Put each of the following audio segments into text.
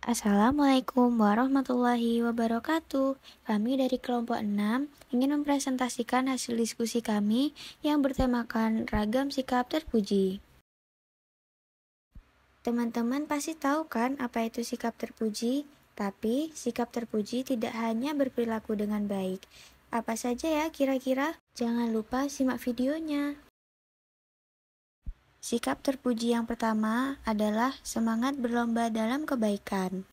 Assalamualaikum warahmatullahi wabarakatuh. Kami dari kelompok 6 ingin mempresentasikan hasil diskusi kami yang bertemakan ragam sikap terpuji. Teman-teman pasti tahu kan apa itu sikap terpuji? Tapi sikap terpuji tidak hanya berperilaku dengan baik. Apa saja ya kira-kira? Jangan lupa simak videonya. Sikap terpuji yang pertama adalah semangat berlomba dalam kebaikan.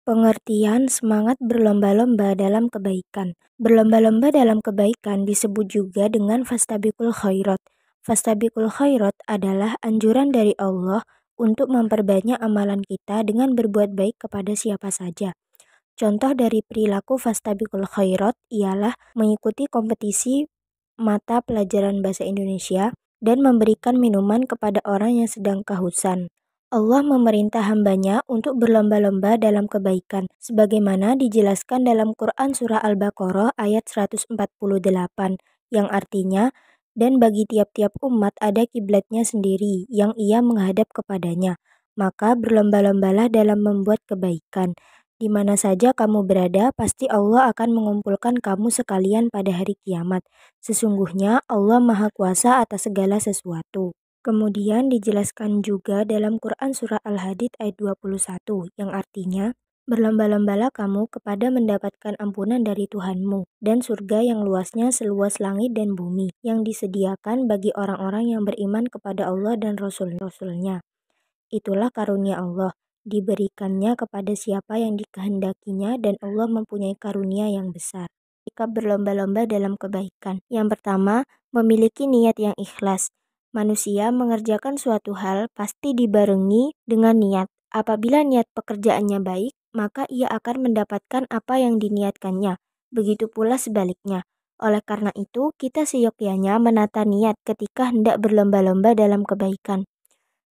Pengertian semangat berlomba-lomba dalam kebaikan. Berlomba-lomba dalam kebaikan disebut juga dengan fastabiqul khairat. Fastabiqul khairat adalah anjuran dari Allah untuk memperbanyak amalan kita dengan berbuat baik kepada siapa saja. Contoh dari perilaku fastabiqul khairat ialah mengikuti kompetisi mata pelajaran bahasa Indonesia dan memberikan minuman kepada orang yang sedang kehausan. Allah memerintah hambanya untuk berlomba-lomba dalam kebaikan, sebagaimana dijelaskan dalam Quran Surah Al-Baqarah ayat 148, yang artinya, dan bagi tiap-tiap umat ada kiblatnya sendiri yang ia menghadap kepadanya, maka berlomba-lombalah dalam membuat kebaikan. Di mana saja kamu berada, pasti Allah akan mengumpulkan kamu sekalian pada hari kiamat. Sesungguhnya Allah Maha Kuasa atas segala sesuatu. Kemudian dijelaskan juga dalam Quran Surah Al-Hadid ayat 21 yang artinya, berlomba-lombalah kamu kepada mendapatkan ampunan dari Tuhanmu dan surga yang luasnya seluas langit dan bumi yang disediakan bagi orang-orang yang beriman kepada Allah dan Rasul-Rasulnya. Itulah karunia Allah, diberikannya kepada siapa yang dikehendakinya dan Allah mempunyai karunia yang besar. Sikap berlomba-lomba dalam kebaikan. Yang pertama, memiliki niat yang ikhlas. Manusia mengerjakan suatu hal pasti dibarengi dengan niat. Apabila niat pekerjaannya baik, maka ia akan mendapatkan apa yang diniatkannya. Begitu pula sebaliknya. Oleh karena itu, kita seyogyanya menata niat ketika hendak berlomba-lomba dalam kebaikan.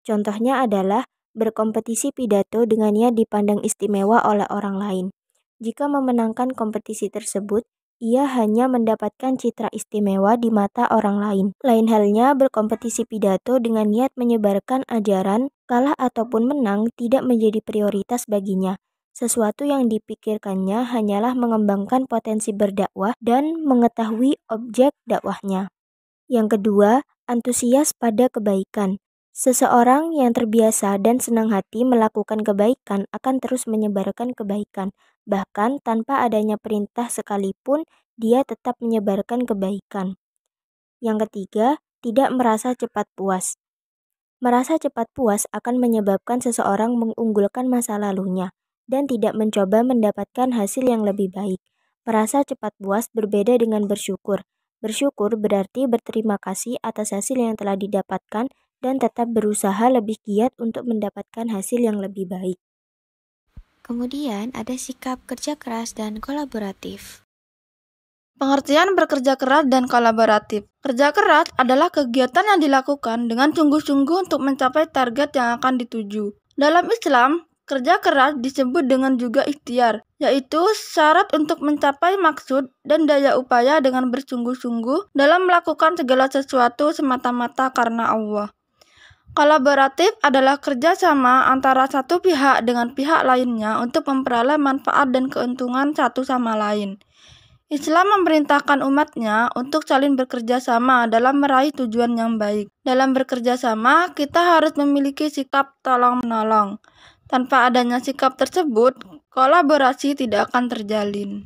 Contohnya adalah berkompetisi pidato dengan niat dipandang istimewa oleh orang lain. Jika memenangkan kompetisi tersebut, ia hanya mendapatkan citra istimewa di mata orang lain. Lain halnya berkompetisi pidato dengan niat menyebarkan ajaran, kalah ataupun menang tidak menjadi prioritas baginya. Sesuatu yang dipikirkannya hanyalah mengembangkan potensi berdakwah dan mengetahui objek dakwahnya. Yang kedua, antusias pada kebaikan. Seseorang yang terbiasa dan senang hati melakukan kebaikan akan terus menyebarkan kebaikan. Bahkan tanpa adanya perintah sekalipun, dia tetap menyebarkan kebaikan. Yang ketiga, tidak merasa cepat puas. Merasa cepat puas akan menyebabkan seseorang mengunggulkan masa lalunya dan tidak mencoba mendapatkan hasil yang lebih baik. Merasa cepat puas berbeda dengan bersyukur. Bersyukur berarti berterima kasih atas hasil yang telah didapatkan dan tetap berusaha lebih giat untuk mendapatkan hasil yang lebih baik. Kemudian ada sikap kerja keras dan kolaboratif. Pengertian bekerja keras dan kolaboratif. Kerja keras adalah kegiatan yang dilakukan dengan sungguh-sungguh untuk mencapai target yang akan dituju. Dalam Islam, kerja keras disebut dengan juga ikhtiar, yaitu syarat untuk mencapai maksud dan daya upaya dengan bersungguh-sungguh dalam melakukan segala sesuatu semata-mata karena Allah. Kolaboratif adalah kerjasama antara satu pihak dengan pihak lainnya untuk memperoleh manfaat dan keuntungan satu sama lain. Islam memerintahkan umatnya untuk saling bekerja sama dalam meraih tujuan yang baik. Dalam bekerja sama, kita harus memiliki sikap tolong-menolong. Tanpa adanya sikap tersebut, kolaborasi tidak akan terjalin.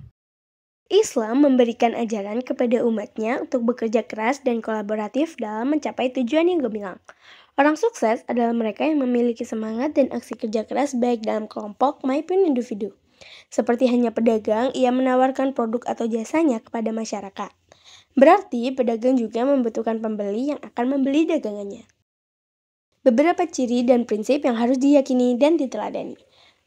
Islam memberikan ajaran kepada umatnya untuk bekerja keras dan kolaboratif dalam mencapai tujuan yang gemilang. Orang sukses adalah mereka yang memiliki semangat dan aksi kerja keras baik dalam kelompok maupun individu. Seperti hanya pedagang, ia menawarkan produk atau jasanya kepada masyarakat. Berarti pedagang juga membutuhkan pembeli yang akan membeli dagangannya. Beberapa ciri dan prinsip yang harus diyakini dan diteladani.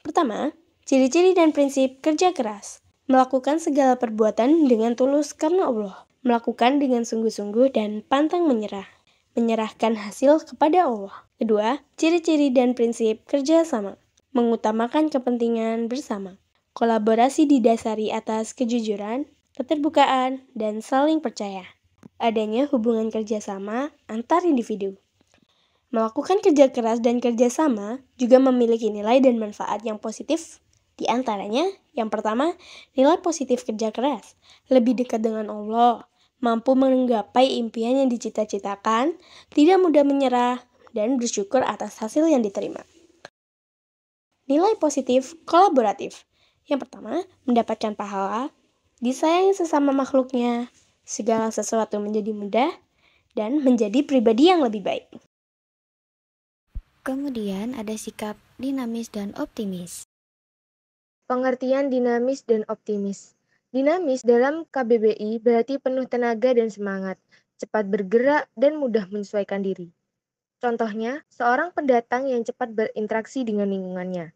Pertama, ciri-ciri dan prinsip kerja keras. Melakukan segala perbuatan dengan tulus karena Allah. Melakukan dengan sungguh-sungguh dan pantang menyerah. Menyerahkan hasil kepada Allah. Kedua, ciri-ciri dan prinsip kerja sama. Mengutamakan kepentingan bersama. Kolaborasi didasari atas kejujuran, keterbukaan, dan saling percaya. Adanya hubungan kerjasama antar individu. Melakukan kerja keras dan kerjasama juga memiliki nilai dan manfaat yang positif. Di antaranya, yang pertama, nilai positif kerja keras, lebih dekat dengan Allah, mampu menggapai impian yang dicita-citakan, tidak mudah menyerah, dan bersyukur atas hasil yang diterima. Nilai positif kolaboratif. Yang pertama, mendapatkan pahala, disayangi sesama makhluknya, segala sesuatu menjadi mudah, dan menjadi pribadi yang lebih baik. Kemudian ada sikap dinamis dan optimis. Pengertian dinamis dan optimis. Dinamis dalam KBBI berarti penuh tenaga dan semangat, cepat bergerak dan mudah menyesuaikan diri. Contohnya, seorang pendatang yang cepat berinteraksi dengan lingkungannya.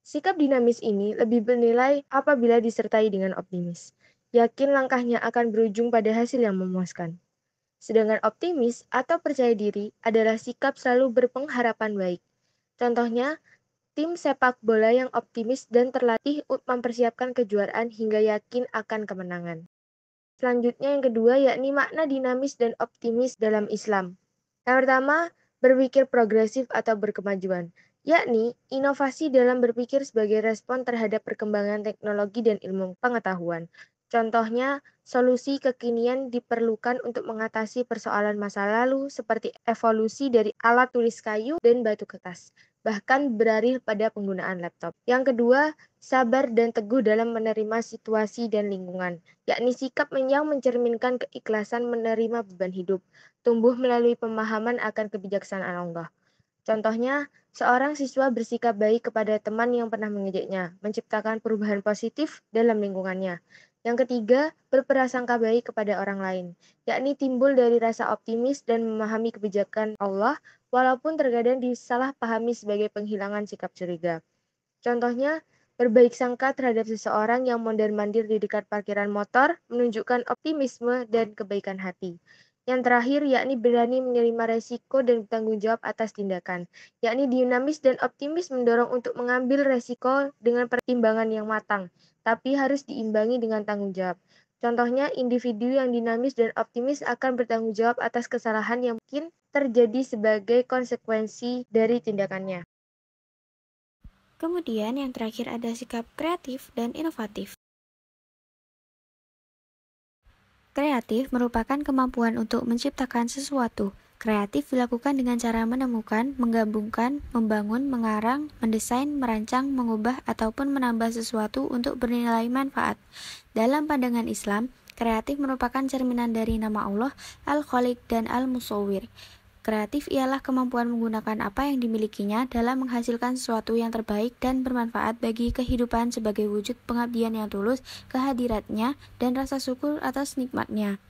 Sikap dinamis ini lebih bernilai apabila disertai dengan optimis. Yakin langkahnya akan berujung pada hasil yang memuaskan. Sedangkan optimis atau percaya diri adalah sikap selalu berpengharapan baik. Contohnya, tim sepak bola yang optimis dan terlatih mempersiapkan kejuaraan hingga yakin akan kemenangan. Selanjutnya yang kedua yakni makna dinamis dan optimis dalam Islam. Yang pertama, berpikir progresif atau berkemajuan, yakni inovasi dalam berpikir sebagai respon terhadap perkembangan teknologi dan ilmu pengetahuan. Contohnya, solusi kekinian diperlukan untuk mengatasi persoalan masa lalu seperti evolusi dari alat tulis kayu dan batu kertas, bahkan beralih pada penggunaan laptop. Yang kedua, sabar dan teguh dalam menerima situasi dan lingkungan, yakni sikap yang mencerminkan keikhlasan menerima beban hidup, tumbuh melalui pemahaman akan kebijaksanaan Allah. Contohnya, seorang siswa bersikap baik kepada teman yang pernah mengejeknya, menciptakan perubahan positif dalam lingkungannya. Yang ketiga, berprasangka baik kepada orang lain, yakni timbul dari rasa optimis dan memahami kebijakan Allah, walaupun terkadang disalahpahami sebagai penghilangan sikap curiga. Contohnya, berbaik sangka terhadap seseorang yang mondar-mandir di dekat parkiran motor menunjukkan optimisme dan kebaikan hati. Yang terakhir yakni berani menerima resiko dan bertanggung jawab atas tindakan, yakni dinamis dan optimis mendorong untuk mengambil resiko dengan pertimbangan yang matang, tapi harus diimbangi dengan tanggung jawab. Contohnya, individu yang dinamis dan optimis akan bertanggung jawab atas kesalahan yang mungkin terjadi sebagai konsekuensi dari tindakannya. Kemudian yang terakhir ada sikap kreatif dan inovatif. Kreatif merupakan kemampuan untuk menciptakan sesuatu. Kreatif dilakukan dengan cara menemukan, menggabungkan, membangun, mengarang, mendesain, merancang, mengubah, ataupun menambah sesuatu untuk bernilai manfaat. Dalam pandangan Islam, kreatif merupakan cerminan dari nama Allah, Al-Khaliq dan Al-Musawwir. Kreatif ialah kemampuan menggunakan apa yang dimilikinya dalam menghasilkan sesuatu yang terbaik dan bermanfaat bagi kehidupan sebagai wujud pengabdian yang tulus kehadiratnya dan rasa syukur atas nikmatnya.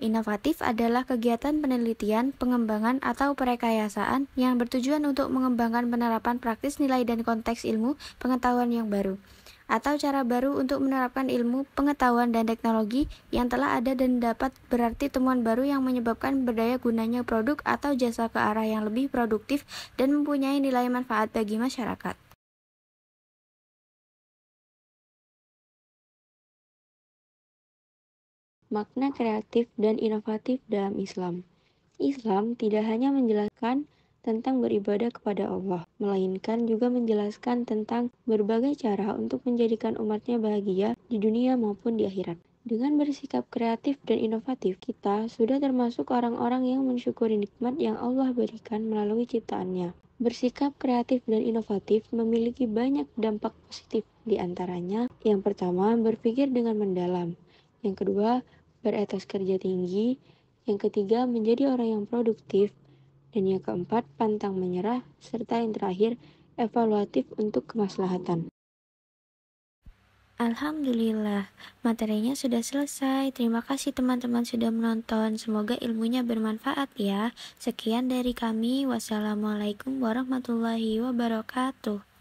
Inovatif adalah kegiatan penelitian, pengembangan, atau perekayasaan yang bertujuan untuk mengembangkan penerapan praktis nilai dan konteks ilmu pengetahuan yang baru, atau cara baru untuk menerapkan ilmu, pengetahuan, dan teknologi yang telah ada dan dapat berarti temuan baru yang menyebabkan berdaya gunanya produk atau jasa ke arah yang lebih produktif dan mempunyai nilai manfaat bagi masyarakat. Makna kreatif dan inovatif dalam Islam. Islam tidak hanya menjelaskan tentang beribadah kepada Allah, melainkan juga menjelaskan tentang berbagai cara untuk menjadikan umatnya bahagia di dunia maupun di akhirat. Dengan bersikap kreatif dan inovatif, kita sudah termasuk orang-orang yang mensyukuri nikmat yang Allah berikan melalui ciptaannya. Bersikap kreatif dan inovatif memiliki banyak dampak positif, di antaranya yang pertama, berpikir dengan mendalam. Yang kedua, beretos kerja tinggi. Yang ketiga, menjadi orang yang produktif. Dan yang keempat, pantang menyerah. Serta yang terakhir, evaluatif untuk kemaslahatan. Alhamdulillah, materinya sudah selesai. Terima kasih teman-teman sudah menonton. Semoga ilmunya bermanfaat ya. Sekian dari kami. Wassalamualaikum warahmatullahi wabarakatuh.